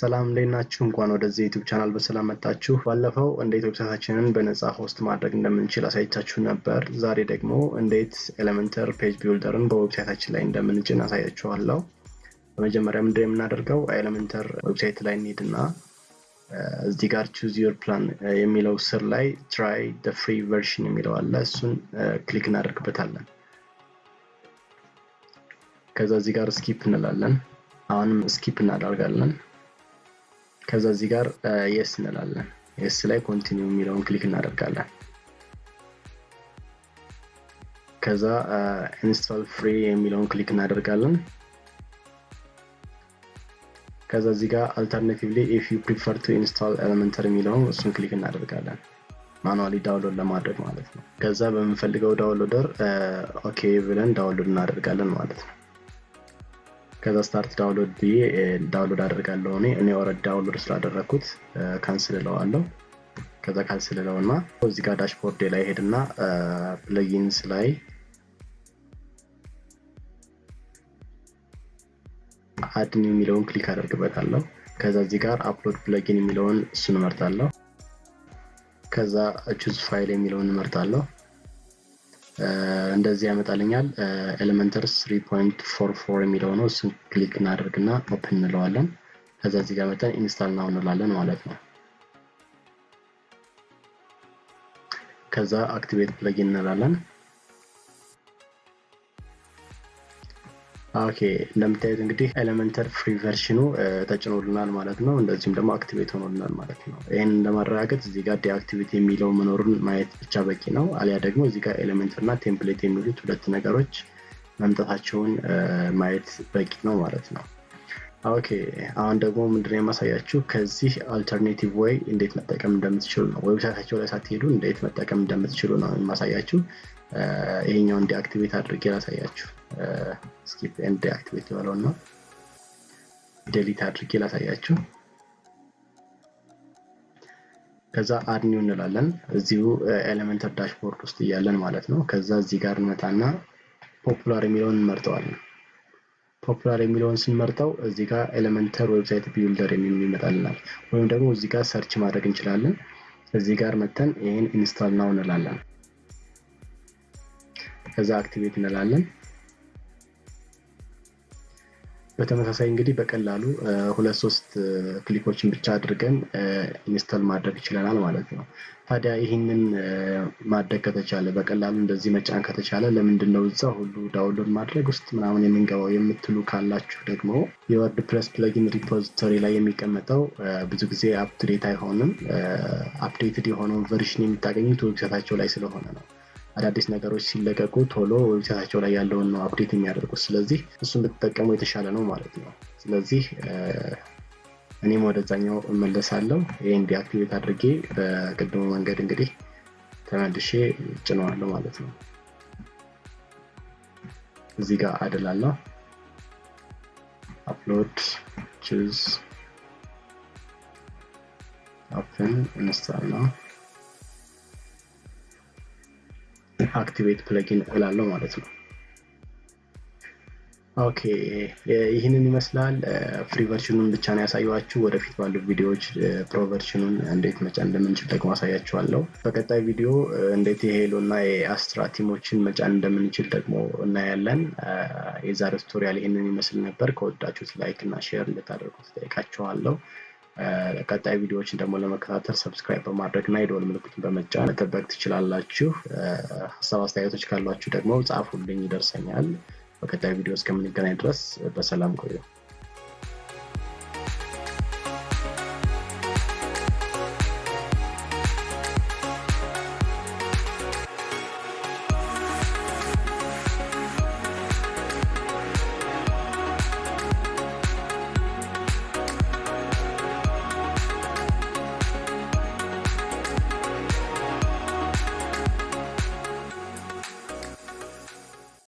ሰላም እንዴት ናችሁ? እንኳን ወደዚህ ዩቲዩብ ቻናል በሰላም መጣችሁ። ባለፈው እንዴት ዌብሳይታችንን በነፃ ሆስት ማድረግ እንደምንችል አሳይቻችሁ ነበር። ዛሬ ደግሞ እንዴት ኤሌመንተር ፔጅ ቢልደርን በዌብሳይታችን ላይ እንደምንጭን አሳያችኋለሁ። በመጀመሪያ ምንድነው የምናደርገው? ኤሌመንተር ዌብሳይት ላይ እንሄድና እዚህ ጋር choose your plan የሚለው ስር ላይ try the free version የሚለው አለ። እሱን ክሊክ እናደርግበታለን። ከዛ እዚህ ጋር skip እንላለን። አሁንም skip እናደርጋለን። ከዛ እዚህ ጋር yes እንላለን። yes ላይ continue የሚለውን ክሊክ እናደርጋለን። ከዛ install free የሚለውን ክሊክ እናደርጋለን። ከዛ እዚህ ጋር alternatively if you prefer to install Elementor የሚለውን እሱን ክሊክ እናደርጋለን። ማኑዋሊ ዳውንሎድ ለማድረግ ማለት ነው። ከዛ በመፈልገው ዳውንሎደር ኦኬ ብለን ዳውንሎድ እናደርጋለን ማለት ነው። ከዛ ስታርት ዳውንሎድ ብዬ ዳውንሎድ አደርጋለሁ። እኔ ኦልሬዲ ዳውንሎድ ስላደረኩት ካንስል እለዋለሁ። ከዛ ካንስል እለውና እዚህ ጋር ዳሽቦርድ ላይ ሄድና ፕለጊንስ ላይ አድ ኒው የሚለውን ክሊክ አደርግበታለሁ። ከዛ እዚህ ጋር አፕሎድ ፕለጊን የሚለውን እሱን እመርጣለሁ። ከዛ choose ፋይል የሚለውን እመርጣለሁ። እንደዚህ ያመጣልኛል። ኤሌመንተር 3.44 የሚለው ነው። እሱን ክሊክ እናደርግና ኦፕን እንለዋለን። ከዛ እዚህ ጋር መተን ኢንስታል ናው እንላለን ማለት ነው። ከዛ አክቲቬት ፕለጊን እንላለን። ኦኬ እንደምታዩት እንግዲህ ኤሌመንተር ፍሪ ቨርሽኑ ተጭኖልናል ማለት ነው። እንደዚህም ደግሞ አክቲቬት ሆኖልናል ማለት ነው። ይሄን ለማረጋገጥ እዚህ ጋር ዲአክቲቬት የሚለው መኖሩን ማየት ብቻ በቂ ነው። አሊያ ደግሞ እዚህ ጋር ኤሌመንተር እና ቴምፕሌት የሚሉት ሁለት ነገሮች መምጣታቸውን ማየት በቂ ነው ማለት ነው። ኦኬ አሁን ደግሞ ምንድነው የማሳያችሁ ከዚህ አልተርኔቲቭ ወይ እንዴት መጠቀም እንደምትችሉ ነው። ዌብሳይታቸው ላይ ሳትሄዱ እንዴት መጠቀም እንደምትችሉ ነው የማሳያችሁ። ይሄኛውን ዲአክቲቬት አድርጌ ላሳያችሁ። skip and deactivate ነው delete አድርጌ ላሳያችሁ። ከዛ add new እንላለን እዚሁ ኤሌመንተር ዳሽቦርድ ውስጥ ያለን ማለት ነው። ከዛ እዚህ ጋር እንመጣና ፖፑላር የሚለውን እንመርጠዋለን። ፖፑላር የሚለውን ስንመርጠው እዚህ ጋር ኤሌመንተር ዌብሳይት ቢልደር የሚል ይመጣልናል። ወይም ደግሞ እዚህ ጋር ሰርች ማድረግ እንችላለን። እዚህ ጋር መተን ይሄን ኢንስታል ናው እንላለን። ከዛ አክቲቬት እንላለን። በተመሳሳይ እንግዲህ በቀላሉ 2-3 ክሊኮችን ብቻ አድርገን ኢንስታል ማድረግ ይችላል ማለት ነው። ታዲያ ይሄንን ማድረግ ከተቻለ በቀላሉ እንደዚህ መጫን ከተቻለ ለምንድነው እዛው ሁሉ ዳውንሎድ ማድረግ ውስጥ ምናምን የምንገባው የምትሉ ካላችሁ ደግሞ የወርድፕሬስ ፕለጊን ሪፖዚቶሪ ላይ የሚቀመጠው ብዙ ጊዜ አፕዴት አይሆንም። አፕዴትድ የሆነውን ቨርዥን የምታገኙት ዌብሳይታቸው ላይ ስለሆነ ነው። አዳዲስ ነገሮች ሲለቀቁ ቶሎ ዌብሳይታቸው ላይ ያለውን ነው አፕዴት የሚያደርጉት። ስለዚህ እሱን ብትጠቀሙ የተሻለ ነው ማለት ነው። ስለዚህ እኔም ወደዛኛው እመለሳለሁ። ይሄን ዲአክቲቬት አድርጌ በቅድሙ መንገድ እንግዲህ ተመልሼ ጭነዋለሁ ማለት ነው። እዚህ ጋር አደላለሁ አፕሎድ choose open install ነው አክቲቬት ፕለጊን እላለሁ ማለት ነው። ኦኬ ይሄንን ይመስላል። ፍሪ ቨርዥኑን ብቻ ነው ያሳየኋችሁ። ወደፊት ባሉ ቪዲዮዎች ፕሮ ቨርዥኑን እንዴት መጫን እንደምንችል ደግሞ አሳያችኋለሁ። በቀጣይ ቪዲዮ እንዴት የሄሎ እና የአስትራ ቲሞችን መጫን እንደምንችል ደግሞ እናያለን። የዛሬ ቱቶሪያል ይሄንን ይመስል ነበር። ከወዳችሁት ላይክ እና ሼር እንድታደርጉት ጠይቃችኋለሁ። ቀጣይ ቪዲዮዎችን ደግሞ ለመከታተል ሰብስክራይብ በማድረግ እና የደወል ምልክቱን በመጫን መጠበቅ ትችላላችሁ። ሀሳብ አስተያየቶች ካሏችሁ ደግሞ ጻፉልኝ፣ ይደርሰኛል። በቀጣይ ቪዲዮ እስከምንገናኝ ድረስ በሰላም ቆዩ።